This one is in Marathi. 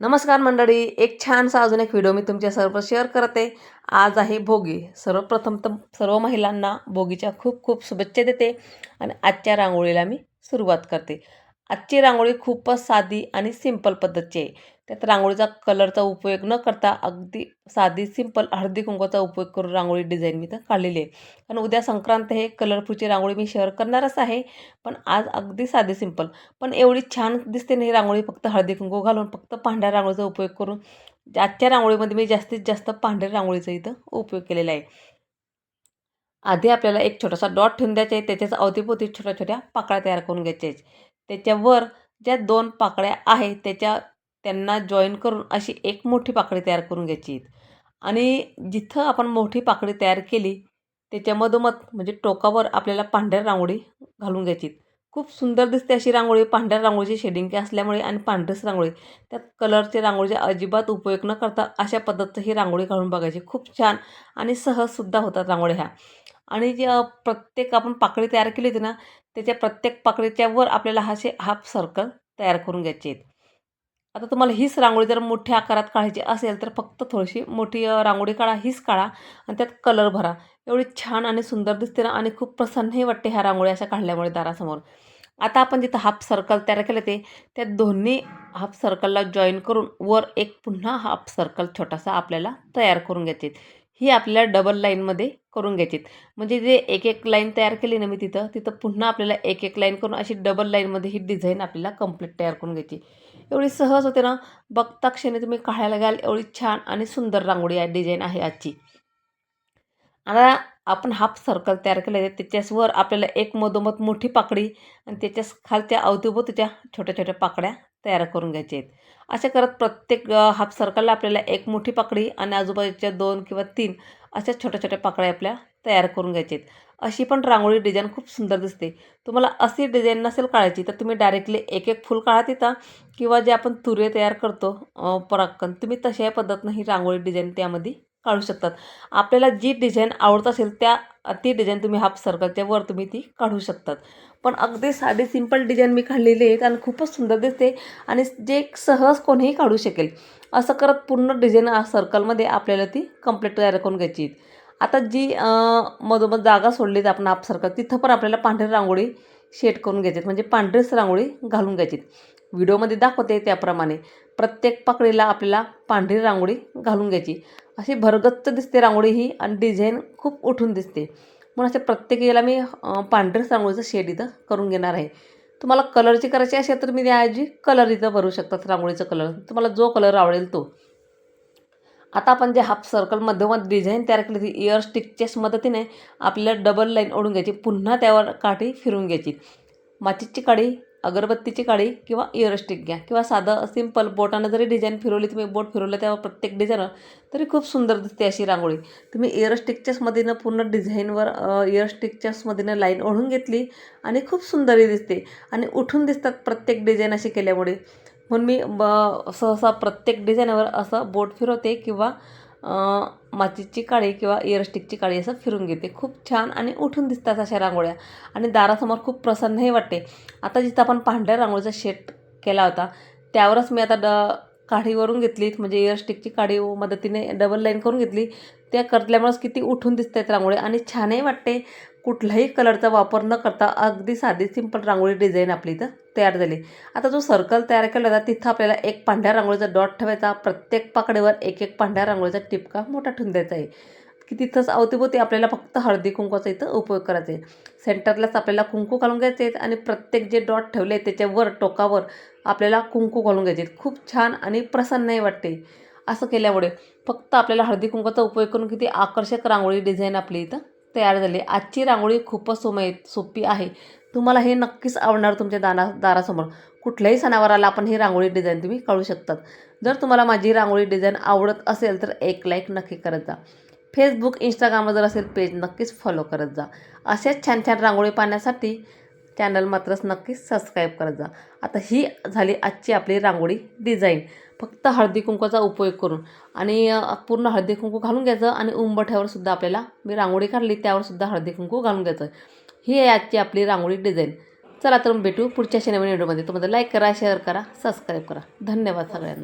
नमस्कार मंडळी, एक छानसा अजून एक व्हिडिओ मी तुमच्यासोबत शेअर करते. आज आहे भोगी. सर्वप्रथम तर सर्व महिलांना भोगीच्या खूप खूप शुभेच्छा देते आणि आजच्या रांगोळीला मी सुरुवात करते. आजची रांगोळी खूपच साधी आणि सिंपल पद्धतीची आहे. त्यात रांगोळीचा कलरचा उपयोग न करता अगदी साधी सिंपल हळदी कुंकवाचा उपयोग करून रांगोळी डिझाईन मी तर काढलेली आहे. कारण उद्या संक्रांत आहे, कलरफुलची रांगोळी मी शेअर करणारच आहे. पण आज अगदी साधी सिंपल पण एवढी छान दिसते ना ही रांगोळी, फक्त हळदी कुंकू घालून फक्त पांढऱ्या रांगोळीचा उपयोग करून. आजच्या रांगोळीमध्ये मी जास्तीत जास्त पांढऱ्या रांगोळीचा इथं उपयोग केलेला आहे. आधी आपल्याला एक छोटासा डॉट ठेवून द्यायचा आहे, त्याच्याच अवतीभोवती छोट्या छोट्या पाकळ्या तयार करून घ्यायच्या आहेत. त्याच्यावर ज्या 2 पाकळ्या आहेत त्यांना जॉईन करून अशी एक मोठी पाकळी तयार करून घ्यायची आहे. आणि जिथं आपण मोठी पाकळी तयार केली त्याच्या मधोमध म्हणजे टोकावर आपल्याला पांढऱ्या रांगोळी घालून घ्यायची. खूप सुंदर दिसते अशी रांगोळी. पांढऱ्या रांगोळीची शेडिंग असल्यामुळे आणि पांढरीच रांगोळी, त्यात कलरचे रांगोळीचे अजिबात उपयोग न करता अशा पद्धतीची ही रांगोळी काढून बघायची. खूप छान आणि सहजसुद्धा होतात रांगोळ्या ह्या. आणि जे प्रत्येक आपण पाकळी तयार केली होती ना, त्याच्या प्रत्येक पाकळीच्या वर आपल्याला असे हाफ सर्कल तयार करून घ्यायचे आहेत. आता तुम्हाला हीच रांगोळी जर मोठ्या आकारात काढायची असेल तर फक्त थोडीशी मोठी रांगोळी काढा, हीच काढा आणि त्यात कलर भरा. एवढी छान आणि सुंदर दिसते ना आणि खूप प्रसन्नही वाटते ह्या रांगोळ्या अशा काढल्यामुळे दारासमोर. आता आपण जिथं हाफ सर्कल तयार केलं त्या दोन्ही हाफ सर्कलला जॉईन करून वर एक पुन्हा हाफ सर्कल छोटासा आपल्याला तयार करून घ्यायचे. ही आपल्याला डबल लाईनमध्ये करून घ्यायची. म्हणजे जे एक एक लाईन तयार केली ना मी तिथं तिथं पुन्हा आपल्याला एक एक लाईन करून अशी डबल लाईनमध्ये ही डिझाईन आपल्याला कंप्लीट तयार करून घ्यायची. एवढी सहज होते ना, बघता क्षणी तुम्ही काढायला घ्याल एवढी छान आणि सुंदर रांगोळी आहे, डिझाईन आहे आजची. आता आपण हाफ सर्कल तयार केलं आहे, त्याच्यावर आपल्याला एक मधोमध मोठी पाकळी आणि त्याच्या खालच्या अवतीभोवतीच्या छोट्या छोट्या पाकळ्या तयार करून घ्यायच्या आहेत. अशा करत प्रत्येक हाफ सर्कलला आपल्याला एक मोठी पाकळी आणि आजूबाजूच्या 2 किंवा 3 अशा छोट्या छोट्या पाकळ्या आपल्या तयार करून घ्यायच्या आहेत. अशी पण रांगोळी डिझाईन खूप सुंदर दिसते. तुम्हाला अशी डिझाईन नसेल काढायची तर तुम्ही डायरेक्टली एक एक फूल काढा तिथं, किंवा जे आपण तुरे तयार करतो पराक्कन, तुम्ही तशा पद्धतीनं ही रांगोळी डिझाईन त्यामध्ये काढू शकतात. आपल्याला जी डिझाईन आवडत असेल ती डिझाईन तुम्ही हाफ सर्कलच्या वर तुम्ही ती काढू शकतात. पण अगदी साधी सिंपल डिझाईन मी काढलेली आहे आणि खूपच सुंदर दिसते आणि जे सहज कोणीही काढू शकेल. असं करत पूर्ण डिझाईन सर्कलमध्ये आपल्याला ती कंप्लीट तयार करून घ्यायची. आता जी मधोमध जागा सोडली आपण हाफ सर्कल, तिथं पण आपल्याला पांढरी रांगोळी शेड करून घ्यायची, म्हणजे पांढरीच रांगोळी घालून घ्यायची. व्हिडिओमध्ये दाखवते त्याप्रमाणे प्रत्येक पाकळीला आपल्याला पांढरी रांगोळी घालून घ्यायची. अशी भरगच्च दिसते रांगोळी ही आणि डिझाईन खूप उठून दिसते. म्हणून अशा प्रत्येक याला मी पांढऱ्याच रांगोळीचं शेड इथं करून घेणार आहे. तुम्हाला कलरची करायची असेल तर मी त्याऐवजी कलर इथं भरू शकतात. रांगोळीचा कलर तुम्हाला जो कलर आवडेल तो. आता आपण जे हाफ सर्कल मधोमध डिझाईन तयार केली ती इयर स्टिकच्याच मदतीने आपल्याला डबल लाईन ओढून घ्यायची, पुन्हा त्यावर काठी फिरवून घ्यायची. माचीची काडी, अगरबत्तीची काडी किंवा इयर स्टिक घ्या, किंवा साधं सिंपल बोटानं जरी डिझाईन फिरवली, तुम्ही बोट फिरवलं त्यावर प्रत्येक डिझाईन, तरी खूप सुंदर दिसते अशी रांगोळी. तुम्ही इयर स्टिकच्याच मधीनं पूर्ण डिझाईनवर इयर स्टिकच्याच मधीनं लाईन ओढून घेतली आणि खूप सुंदरही दिसते आणि उठून दिसतात प्रत्येक डिझाईन अशी केल्यामुळे. म्हणून मी सहसा प्रत्येक डिझाईनवर असं बोट फिरवते किंवा माचीची काडी किंवा इयरस्टिकची काडी असं फिरून घेते. खूप छान आणि उठून दिसतात अशा रांगोळ्या आणि दारासमोर खूप प्रसन्नही वाटते. आता जिथं आपण पांढऱ्या रांगोळीचा शेड केला होता त्यावरच मी आता काडीवरून घेतली, म्हणजे इयरस्टिकची काडी मदतीने डबल लाईन करून घेतली. त्या करल्यामुळेच किती उठून दिसत आहेत रांगोळी आणि छानही वाटते. कुठल्याही कलरचा वापर न करता अगदी साधी सिंपल रांगोळी डिझाईन आपली इथं तयार झाली. आता जो सर्कल तयार केला होता तिथं आपल्याला एक पांढऱ्या रांगोळीचा डॉट ठेवायचा, प्रत्येक पाकळीवर एक एक पांढऱ्या रांगोळीचा टिपका मोठा ठेवून द्यायचा आहे, की तिथंच अवतीभोवती आपल्याला फक्त हळदी कुंकवाचा इथं उपयोग करायचा आहे. सेंटरलाच आपल्याला कुंकू घालून घ्यायचे आहेत आणि प्रत्येक जे डॉट ठेवले त्याच्यावर टोकावर आपल्याला कुंकू घालून घ्यायचे. खूप छान आणि प्रसन्नही वाटते असं केल्यामुळे. फक्त आपल्याला हळदी कुंकवाचा उपयोग करून किती आकर्षक रांगोळी डिझाईन आपली इथं तयार झाली. आजची रांगोळी खूपच सोपी आहे. तुम्हाला हे नक्कीच आवडणार. तुमच्या दारासमोर कुठल्याही सणावाराला आपण ही रांगोळी डिझाईन तुम्ही काढू शकतात. जर तुम्हाला माझी रांगोळी डिझाईन आवडत असेल तर एक लाईक नक्की करत जा. फेसबुक, इंस्टाग्रामवर जर असेल पेज नक्कीच फॉलो करत जा. असेच छान छान रांगोळी पाहण्यासाठी चॅनल मात्रच नक्कीच सबस्क्राईब करत जा. आता ही झाली आजची आपली रांगोळी डिझाईन, फक्त हळदी कुंकवाचा उपयोग करून. आणि पूर्ण हळदी कुंकू घालून घ्यायचं आणि उंबरठ्यावर सुद्धा आपल्याला मी रांगोळी काढली त्यावर सुद्धा हळदी कुंकू घालून घ्यायचं. ही आहे आजची आपली रांगोळी डिझाईन. चला तर भेटू पुढच्या नवीन व्हिडिओमध्ये. तुम्हाला लाईक करा, शेअर करा, सबस्क्राईब करा. धन्यवाद सगळ्यांना.